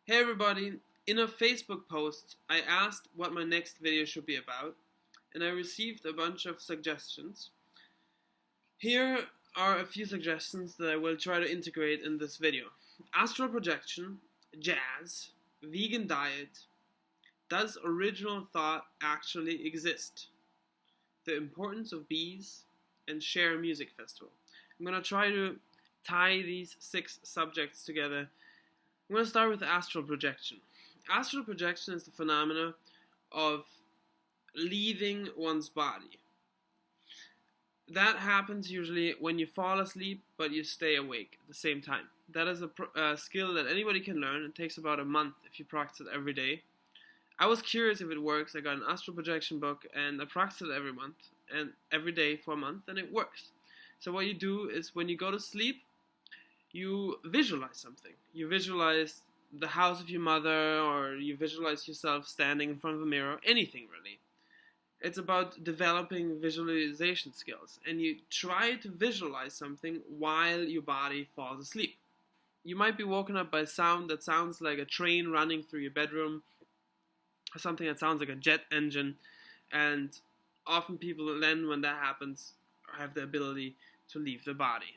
Hey everybody, in a Facebook post I asked what my next video should be about and I received a bunch of suggestions. Here are a few suggestions that I will try to integrate in this video. Astral projection, jazz, vegan diet, does original thought actually exist? The importance of bees, and share music festival. I'm going to try to tie these 6 subjects together. I'm going to start with astral projection. Astral projection is the phenomena of leaving one's body. That happens usually when you fall asleep but you stay awake at the same time. That is a skill that anybody can learn. It takes about a month if you practice it every day. I was curious if it works. I got an astral projection book and I practice it every month and every day for a month, and it works. So what you do is when you go to sleep, you visualize something. You visualize the house of your mother, or you visualize yourself standing in front of a mirror, anything really. It's about developing visualization skills, and you try to visualize something while your body falls asleep. You might be woken up by a sound that sounds like a train running through your bedroom, or something that sounds like a jet engine, and often people then, when that happens, have the ability to leave the body.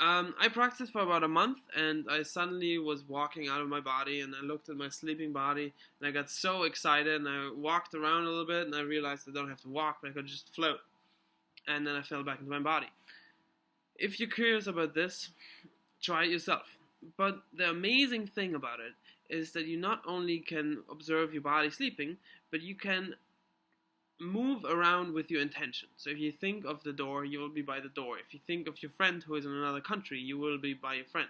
I practiced for about a month, and I suddenly was walking out of my body, and I looked at my sleeping body, and I got so excited, and I walked around a little bit, and I realized I don't have to walk, but I could just float. And then I fell back into my body. If you're curious about this, try it yourself. But the amazing thing about it is that you not only can observe your body sleeping, but you can move around with your intention. So if you think of the door, you will be by the door. If you think of your friend who is in another country, you will be by your friend.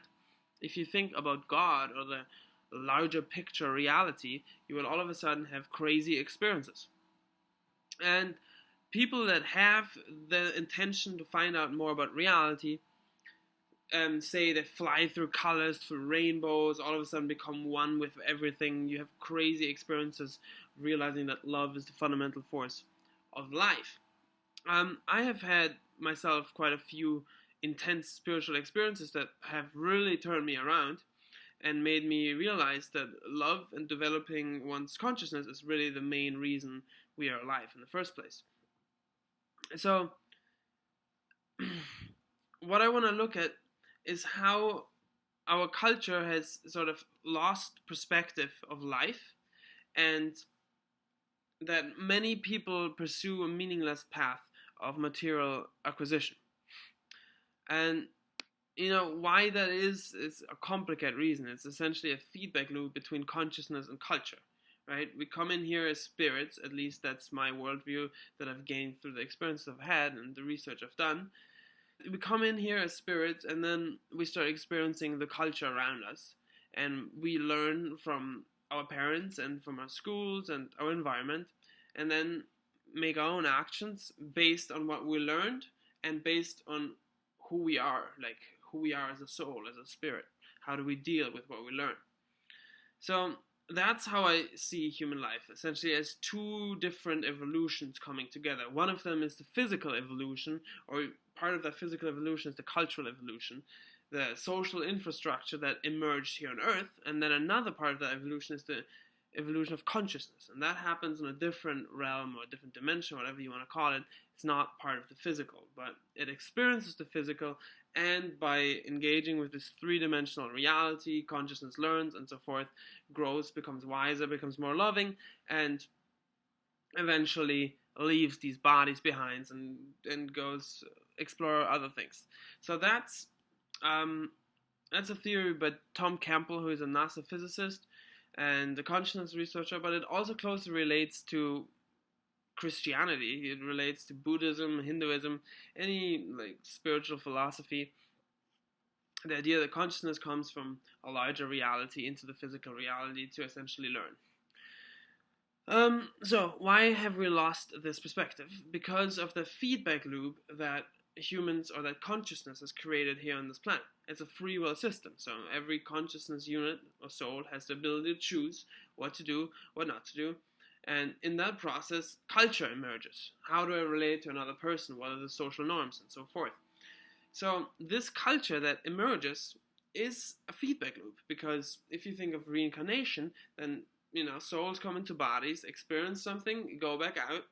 If you think about God or the larger picture reality, you will all of a sudden have crazy experiences. And people that have the intention to find out more about reality, say they fly through colors, through rainbows, all of a sudden become one with everything. You have crazy experiences realizing that love is the fundamental force of life. I have had myself quite a few intense spiritual experiences that have really turned me around and made me realize that love and developing one's consciousness is really the main reason we are alive in the first place. So what I want to look at is how our culture has sort of lost perspective of life, and that many people pursue a meaningless path of material acquisition. And why that is a complicated reason. It's essentially a feedback loop between consciousness and culture, right? We come in here as spirits, at least that's my worldview that I've gained through the experiences I've had and the research I've done. We come in here as spirits, and then we start experiencing the culture around us, and we learn from our parents and from our schools and our environment, and then make our own actions based on what we learned and based on who we are, like who we are as a soul, as a spirit. How do we deal with what we learn? So that's how I see human life, essentially as 2 different evolutions coming together. One of them is the physical evolution, or part of that physical evolution is the cultural evolution, the social infrastructure that emerged here on Earth, and then another part of that evolution is the evolution of consciousness, and that happens in a different realm or a different dimension, whatever you want to call it. It's not part of the physical, but it experiences the physical, and by engaging with this 3-dimensional reality, consciousness learns and so forth, grows, becomes wiser, becomes more loving, and eventually leaves these bodies behind and goes explore other things. So that's a theory by Tom Campbell, who is a NASA physicist and a consciousness researcher, but it also closely relates to Christianity. It relates to Buddhism, Hinduism, any spiritual philosophy. The idea that consciousness comes from a larger reality into the physical reality to essentially learn. So why have we lost this perspective? Because of the feedback loop that humans, or that consciousness, has created here on this planet. It's a free will system, so every consciousness unit or soul has the ability to choose what to do, what not to do, and in that process, culture emerges. How do I relate to another person? What are the social norms and so forth? So this culture that emerges is a feedback loop, because if you think of reincarnation, then souls come into bodies, experience something, go back out,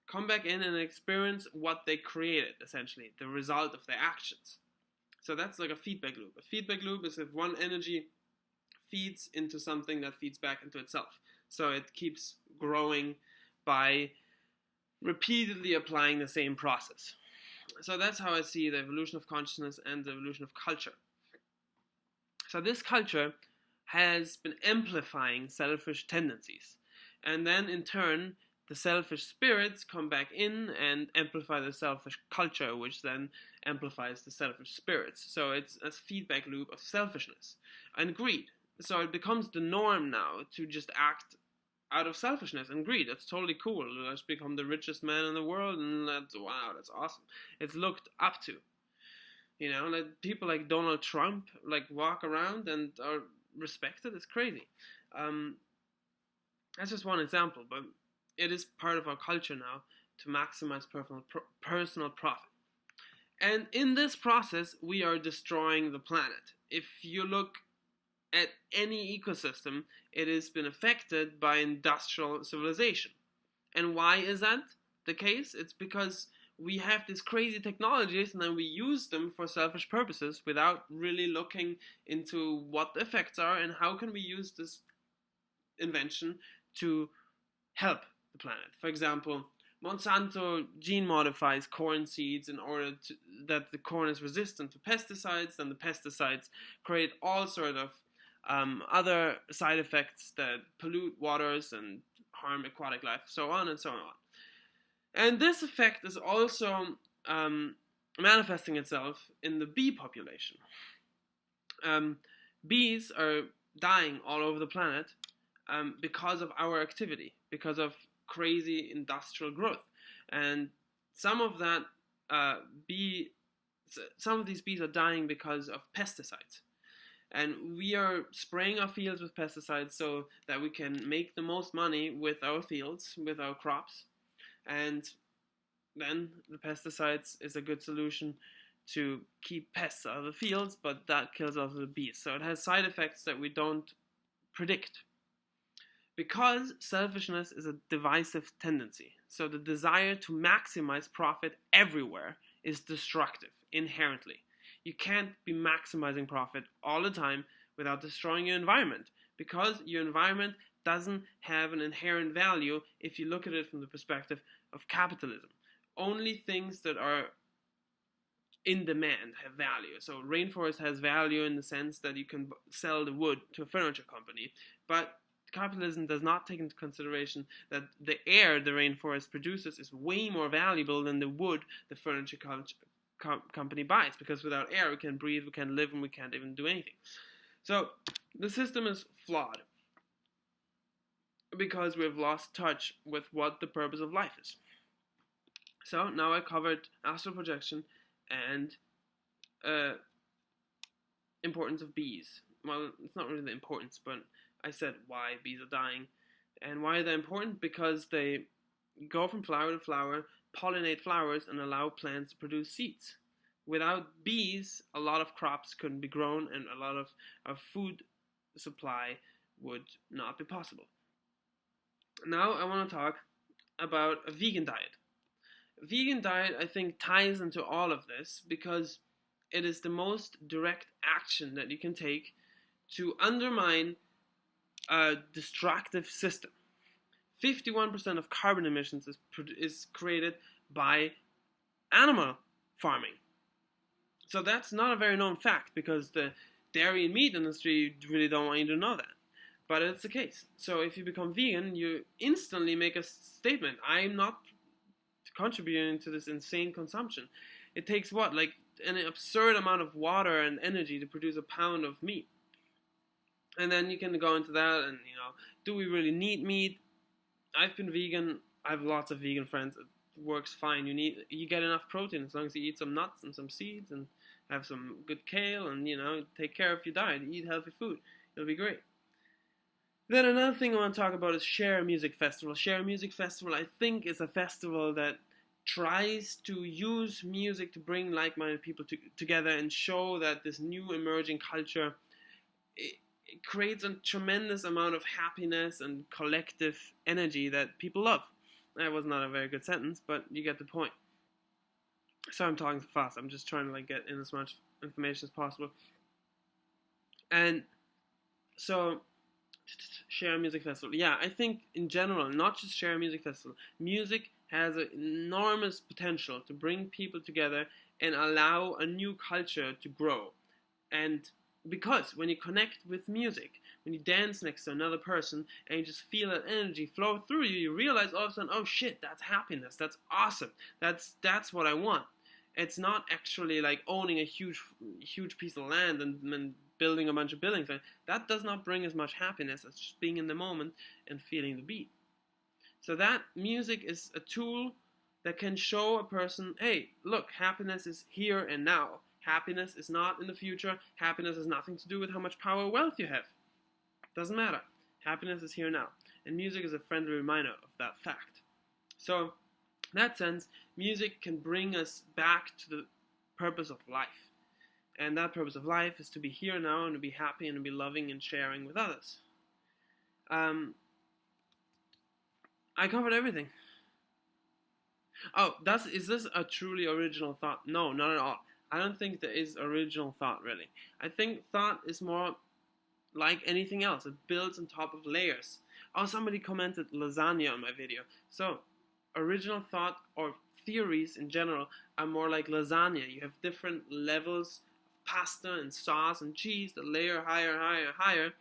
come back in and experience what they created, essentially, the result of their actions. So that's like a feedback loop. A feedback loop is if one energy feeds into something that feeds back into itself. So it keeps growing by repeatedly applying the same process. So that's how I see the evolution of consciousness and the evolution of culture. So this culture has been amplifying selfish tendencies. And then in turn, the selfish spirits come back in and amplify the selfish culture, which then amplifies the selfish spirits. So it's a feedback loop of selfishness and greed. So it becomes the norm now to just act out of selfishness and greed. That's totally cool. Let's become the richest man in the world, and wow, that's awesome. It's looked up to. Like people like Donald Trump like walk around and are respected. It's crazy. That's just one example, but it is part of our culture now to maximize personal profit. And in this process, we are destroying the planet. If you look at any ecosystem, it has been affected by industrial civilization. And why is that the case? It's because we have these crazy technologies and then we use them for selfish purposes without really looking into what the effects are and how can we use this invention to help the planet. For example, Monsanto gene modifies corn seeds in order that the corn is resistant to pesticides, and the pesticides create all sort of other side effects that pollute waters and harm aquatic life, so on and so on. And this effect is also manifesting itself in the bee population. Bees are dying all over the planet because of our activity, because of crazy industrial growth. And some of these bees are dying because of pesticides. And we are spraying our fields with pesticides so that we can make the most money with our fields, with our crops. And then the pesticides is a good solution to keep pests out of the fields, but that kills off the bees. So it has side effects that we don't predict. Because selfishness is a divisive tendency. So the desire to maximize profit everywhere is destructive, inherently. You can't be maximizing profit all the time without destroying your environment, because your environment doesn't have an inherent value if you look at it from the perspective of capitalism. Only things that are in demand have value. So rainforest has value in the sense that you can sell the wood to a furniture company, but capitalism does not take into consideration that the air the rainforest produces is way more valuable than the wood the furniture company buys, because without air we can breathe, we can live, and we can't even do anything. So the system is flawed because we've lost touch with what the purpose of life is. So now I covered astral projection and importance of bees. Well, it's not really the importance, but I said why bees are dying. And why are they important? Because they go from flower to flower, pollinate flowers, and allow plants to produce seeds. Without bees, a lot of crops couldn't be grown, and a lot of our food supply would not be possible. Now I want to talk about a vegan diet. A vegan diet, I think, ties into all of this because it is the most direct action that you can take to undermine a destructive system. 51% of carbon emissions is created by animal farming. So that's not a very known fact because the dairy and meat industry really don't want you to know that. But it's the case. So if you become vegan, you instantly make a statement. I'm not contributing to this insane consumption. It takes what? Like an absurd amount of water and energy to produce a pound of meat. And then you can go into that and, do we really need meat? I've been vegan. I have lots of vegan friends. It works fine. You get enough protein as long as you eat some nuts and some seeds and have some good kale and, take care of your diet. Eat healthy food. It'll be great. Then another thing I want to talk about is Share Music Festival. Share Music Festival, I think, is a festival that tries to use music to bring like-minded people together and show that this new emerging culture, it creates a tremendous amount of happiness and collective energy that people love. That was not a very good sentence, but you get the point. Sorry, I'm talking so fast. I'm just trying to like get in as much information as possible. And so, Share Music Festival. Yeah, I think in general, not just Share Music Festival, music has an enormous potential to bring people together and allow a new culture to grow. And because when you connect with music, when you dance next to another person and you just feel that energy flow through you, you realize all of a sudden, oh shit, that's happiness, that's awesome, that's what I want. It's not actually like owning a huge piece of land and building a bunch of buildings. That does not bring as much happiness as just being in the moment and feeling the beat. So that music is a tool that can show a person, hey, look, happiness is here and now. Happiness is not in the future. Happiness has nothing to do with how much power or wealth you have. Doesn't matter. Happiness is here now. And music is a friendly reminder of that fact. So, in that sense, music can bring us back to the purpose of life. And that purpose of life is to be here now and to be happy and to be loving and sharing with others. I covered everything. Oh, is this a truly original thought? No, not at all. I don't think there is original thought, really. I think thought is more like anything else. It builds on top of layers. Oh, somebody commented lasagna on my video. So, original thought or theories in general are more like lasagna. You have different levels of pasta and sauce and cheese that layer higher.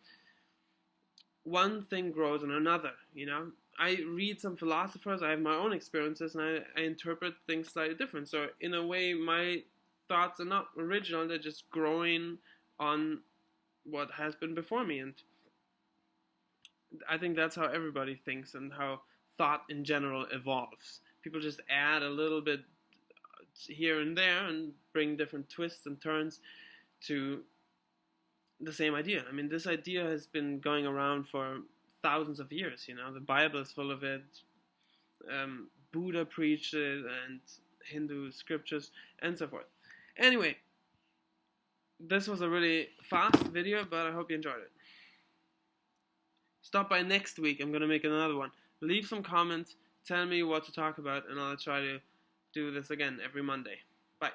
One thing grows on another, you know. I read some philosophers, I have my own experiences, and I interpret things slightly different. So, in a way, my thoughts are not original, they're just growing on what has been before me. And I think that's how everybody thinks and how thought in general evolves. People just add a little bit here and there and bring different twists and turns to the same idea. I mean, this idea has been going around for thousands of years, you know. The Bible is full of it. Buddha preached it, and Hindu scriptures, and so forth. Anyway, this was a really fast video, but I hope you enjoyed it. Stop by next week. I'm going to make another one. Leave some comments. Tell me what to talk about, and I'll try to do this again every Monday. Bye.